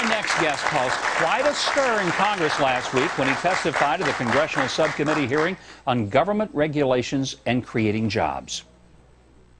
next guest caused quite a stir in Congress last week when he testified at the Congressional Subcommittee hearing on government regulations and creating jobs.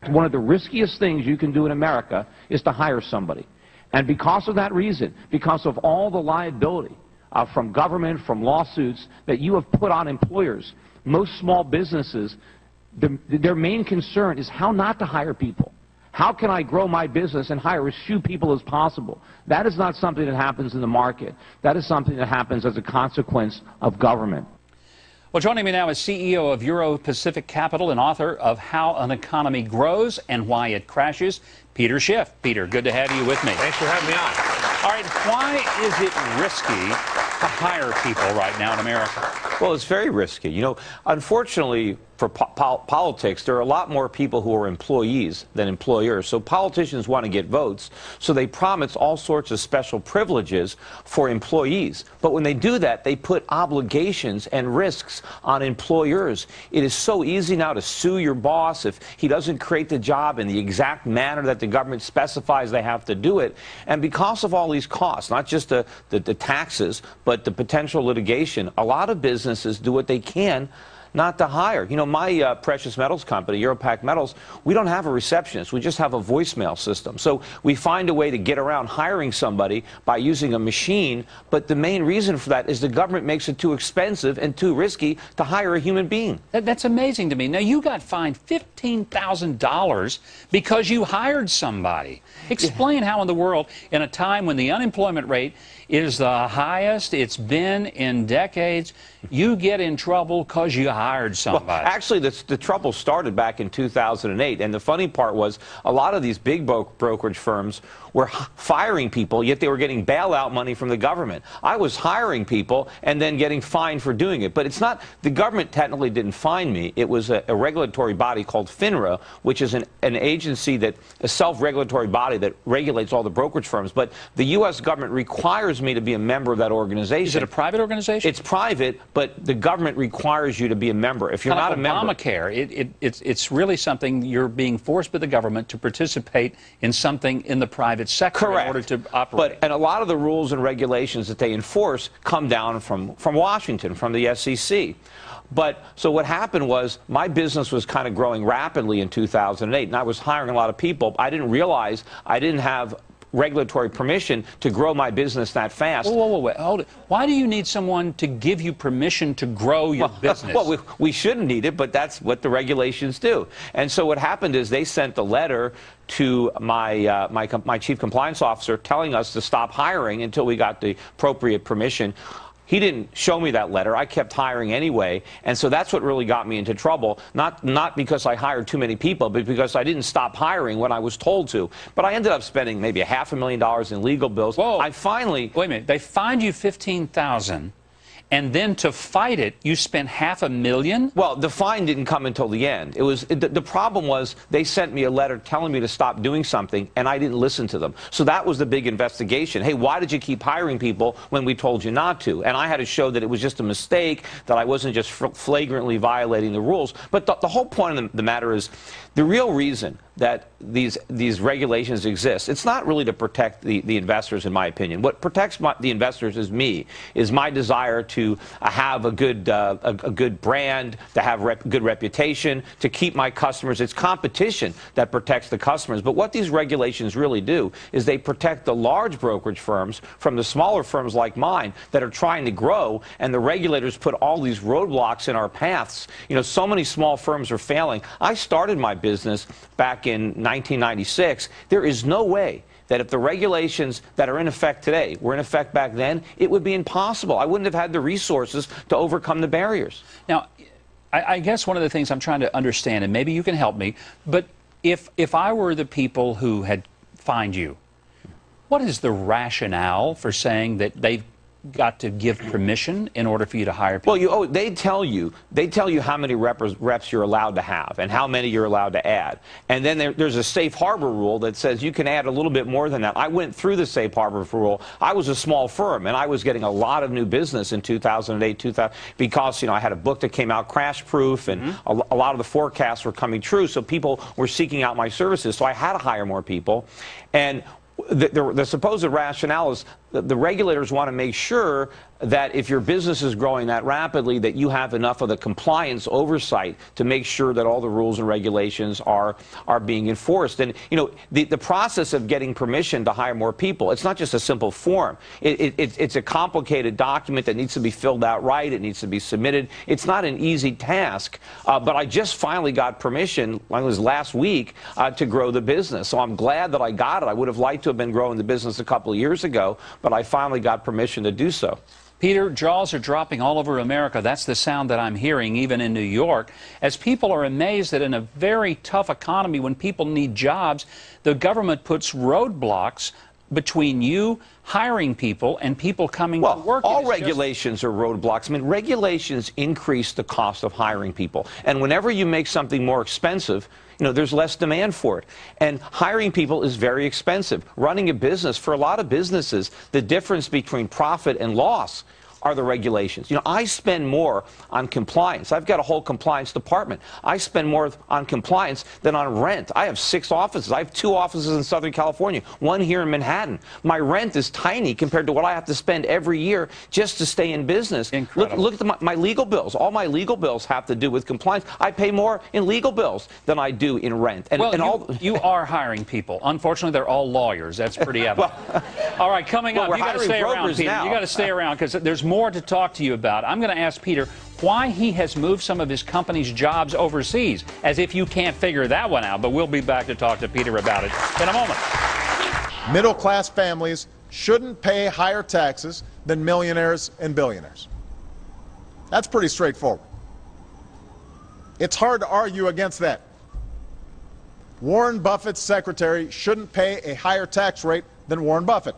One of the riskiest things you can do in America is to hire somebody. And because of that reason, because of all the liability from government, from lawsuits that you have put on employers, most small businesses, their main concern is how not to hire people. How can I grow my business and hire as few people as possible? That is not something that happens in the market. That is something that happens as a consequence of government. Well, joining me now is CEO of Euro-Pacific Capital and author of How an Economy Grows and Why It Crashes, Peter Schiff. Peter, good to have you with me. Thanks for having me on. All right, why is it risky to hire people right now in America? Well, it's very risky. You know, unfortunately for politics, there are a lot more people who are employees than employers. So politicians want to get votes, so they promise all sorts of special privileges for employees. But when they do that, they put obligations and risks on employers. It is so easy now to sue your boss if he doesn't create the job in the exact manner that the government specifies they have to do it. And because of all these costs, not just the taxes, but the potential litigation, a lot of businesses do what they can not to hire. You know, my precious metals company, Europac Metals, we don't have a receptionist. We just have a voicemail system. So we find a way to get around hiring somebody by using a machine. But the main reason for that is the government makes it too expensive and too risky to hire a human being. That's amazing to me. Now, you got fined $15,000 because you hired somebody. Explain how in the world, in a time when the unemployment rate is the highest it's been in decades, you get in trouble because you hired somebody. Well, actually, the trouble started back in 2008, and the funny part was a lot of these big brokerage firms were firing people, yet they were getting bailout money from the government. I was hiring people and then getting fined for doing it. But it's not, the government technically didn't fine me. It was a regulatory body called FINRA, which is an agency that, a self-regulatory body that regulates all the brokerage firms. But the U.S. government requires me to be a member of that organization. Is it a private organization? It's private, but the government requires you to be a member. If you're not a member... Obamacare, it's really something you're being forced by the government to participate in something in the private sector. Correct. In order to operate. And a lot of the rules and regulations that they enforce come down from Washington, from the SEC. But so what happened was my business was kind of growing rapidly in 2008, and I was hiring a lot of people. I didn't realize I didn't have regulatory permission to grow my business that fast. Whoa, hold it. Why do you need someone to give you permission to grow your business? Well, we shouldn't need it, but that's what the regulations do. And so what happened is they sent a letter to my chief compliance officer telling us to stop hiring until we got the appropriate permission. He didn't show me that letter. I kept hiring anyway, and so that's what really got me into trouble. Not because I hired too many people, but because I didn't stop hiring when I was told to. But I ended up spending maybe $500,000 in legal bills. Whoa. I finally... Wait a minute. They fined you $15,000, and then to fight it, you spent $500,000? Well, the fine didn't come until the end. It was the problem was they sent me a letter telling me to stop doing something, and I didn't listen to them. So that was the big investigation. Hey, why did you keep hiring people when we told you not to? And I had to show that it was just a mistake, that I wasn't just flagrantly violating the rules. But the whole point of the matter is the real reason that these regulations exist, it's not really to protect the investors, in my opinion. What protects the investors is my desire to have a good brand, to have good reputation, to keep my customers. It's competition that protects the customers. But what these regulations really do is they protect the large brokerage firms from the smaller firms like mine that are trying to grow, and the regulators put all these roadblocks in our paths. You know, so many small firms are failing. I started my business back in 1996. There is no way that if the regulations that are in effect today were in effect back then, it would be impossible. I wouldn't have had the resources to overcome the barriers. Now, I guess one of the things I'm trying to understand, and maybe you can help me, but if I were the people who had fined you, what is the rationale for saying that they've got to give permission in order for you to hire people? Well, they tell you how many reps you're allowed to have and how many you're allowed to add. And then there's a safe harbor rule that says you can add a little bit more than that. I went through the safe harbor rule. I was a small firm, and I was getting a lot of new business in 2008, because, you know, I had a book that came out, Crash Proof, and a lot of the forecasts were coming true, so people were seeking out my services, so I had to hire more people. And the supposed rationale is the regulators want to make sure that if your business is growing that rapidly, that you have enough of the compliance oversight to make sure that all the rules and regulations are being enforced. And, you know, the process of getting permission to hire more people, it's not just a simple form. It's a complicated document that needs to be filled out right. It needs to be submitted. It's not an easy task, but I just finally got permission, it was last week, to grow the business. So I'm glad that I got it. I would have liked to have been growing the business a couple of years ago, but I finally got permission to do so. Peter, jaws are dropping all over America. That's the sound that I'm hearing, even in New York, as people are amazed that in a very tough economy, when people need jobs, the government puts roadblocks between you hiring people and people coming to work. All regulations are roadblocks. I mean, regulations increase the cost of hiring people. And whenever you make something more expensive, you know, there's less demand for it. And hiring people is very expensive. Running a business, for a lot of businesses, the difference between profit and loss are the regulations. You know, I spend more on compliance. I've got a whole compliance department. I spend more on compliance than on rent. I have 6 offices. I have 2 offices in Southern California, 1 here in Manhattan. My rent is tiny compared to what I have to spend every year just to stay in business. Look at my legal bills. All my legal bills have to do with compliance. I pay more in legal bills than I do in rent. And, you are hiring people. Unfortunately, they're all lawyers. That's pretty evident. All right, coming up, you got to stay around, Peter. You got to stay around because there's more to talk to you about. I'm going to ask Peter why he has moved some of his company's jobs overseas, as if you can't figure that one out. But we'll be back to talk to Peter about it in a moment. Middle-class families shouldn't pay higher taxes than millionaires and billionaires. That's pretty straightforward. It's hard to argue against that. Warren Buffett's secretary shouldn't pay a higher tax rate than Warren Buffett.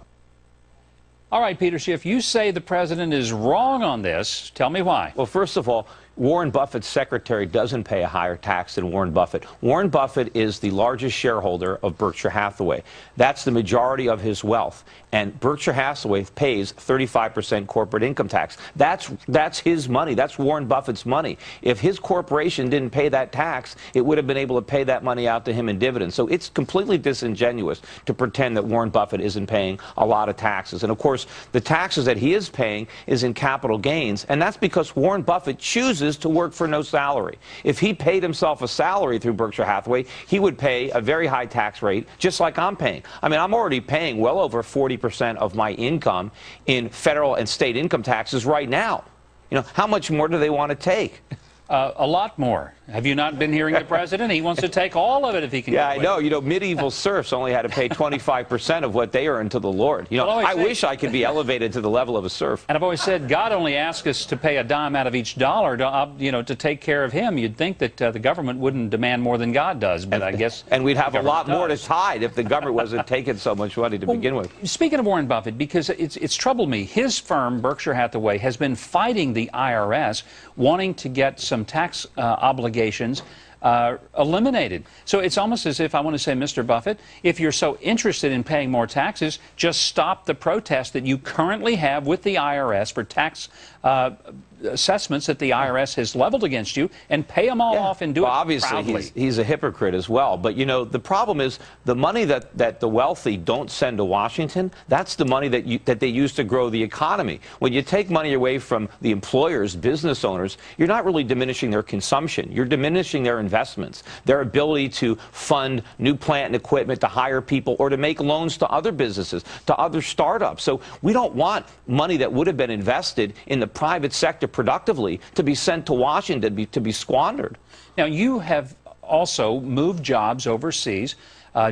All right, Peter Schiff, you say the president is wrong on this. Tell me why. Well, first of all, Warren Buffett's secretary doesn't pay a higher tax than Warren Buffett. Warren Buffett is the largest shareholder of Berkshire Hathaway. That's the majority of his wealth. And Berkshire Hathaway pays 35% corporate income tax. That's his money. That's Warren Buffett's money. If his corporation didn't pay that tax, it would have been able to pay that money out to him in dividends. So it's completely disingenuous to pretend that Warren Buffett isn't paying a lot of taxes. And, of course, the taxes that he is paying is in capital gains, and that's because Warren Buffett chooses to work for no salary. If he paid himself a salary through Berkshire Hathaway, he would pay a very high tax rate, just like I'm paying. I mean, I'm already paying well over 40% of my income in federal and state income taxes right now. You know, how much more do they want to take? A lot more. Have you not been hearing the president? He wants to take all of it if he can. Yeah, I know. You know, medieval serfs only had to pay 25% of what they earn to the Lord. You know, I wish I could be elevated to the level of a serf. And I've always said God only asks us to pay a dime out of each dollar to, you know, to take care of him. You'd think that the government wouldn't demand more than God does, but I guess. And we'd have a lot more to hide if the government wasn't taking so much money to begin with. Speaking of Warren Buffett, because it's troubled me, his firm, Berkshire Hathaway, has been fighting the IRS, wanting to get some tax obligations eliminated. So it's almost as if I want to say, Mr. Buffett, if you're so interested in paying more taxes, just stop the protest that you currently have with the IRS for tax assessments that the IRS has leveled against you, and pay them all off and do it obviously proudly. He's a hypocrite as well. But, you know, the problem is the money that the wealthy don't send to Washington, that's the money that they use to grow the economy. When you take money away from the employers, business owners, you're not really diminishing their consumption. You're diminishing their investments, their ability to fund new plant and equipment, to hire people, or to make loans to other businesses, to other startups. So we don't want money that would have been invested in the private sector productively to be sent to Washington to be squandered. Now, you have also moved jobs overseas,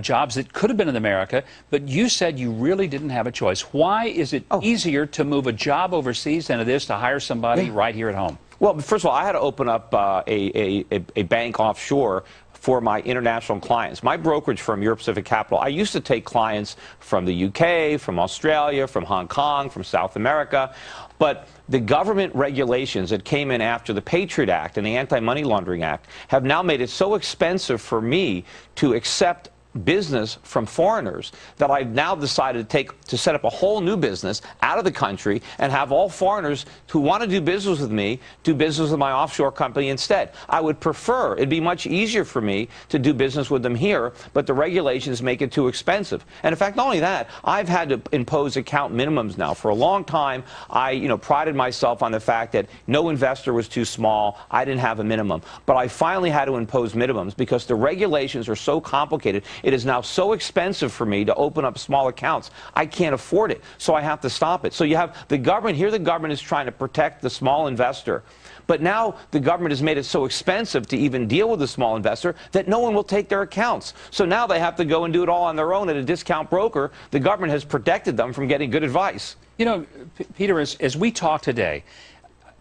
jobs that could have been in America, but you said you really didn't have a choice. Why is it easier to move a job overseas than it is to hire somebody right here at home? Well, first of all, I had to open up a bank offshore for my international clients. My brokerage firm, Europe Pacific Capital, I used to take clients from the UK, from Australia, from Hong Kong, from South America, but the government regulations that came in after the Patriot Act and the Anti-Money Laundering Act have now made it so expensive for me to accept business from foreigners that I've now decided to set up a whole new business out of the country and have all foreigners who want to do business with me do business with my offshore company instead. I would prefer, it'd be much easier for me to do business with them here, but the regulations make it too expensive. And in fact, not only that, I've had to impose account minimums now. For a long time, I prided myself on the fact that no investor was too small. I didn't have a minimum. But I finally had to impose minimums because the regulations are so complicated. It is now so expensive for me to open up small accounts. I can't afford it, so I have to stop it. So you have the government, here the government is trying to protect the small investor. But now the government has made it so expensive to even deal with the small investor that no one will take their accounts. So now they have to go and do it all on their own at a discount broker. The government has protected them from getting good advice. You know, Peter, as we talk today,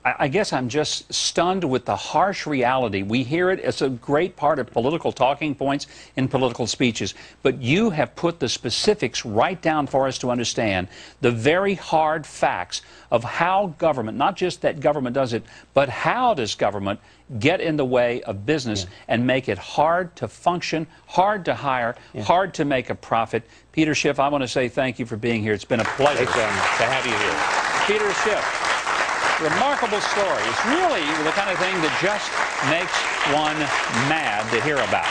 I guess I'm just stunned with the harsh reality. We hear it as a great part of political talking points in political speeches, but you have put the specifics right down for us to understand the very hard facts of how government, not just that government does it, but how does government get in the way of business and make it hard to function, hard to hire, hard to make a profit. Peter Schiff, I want to say thank you for being here. It's been a pleasure to have you here. Peter Schiff. Remarkable story. It's really the kind of thing that just makes one mad to hear about.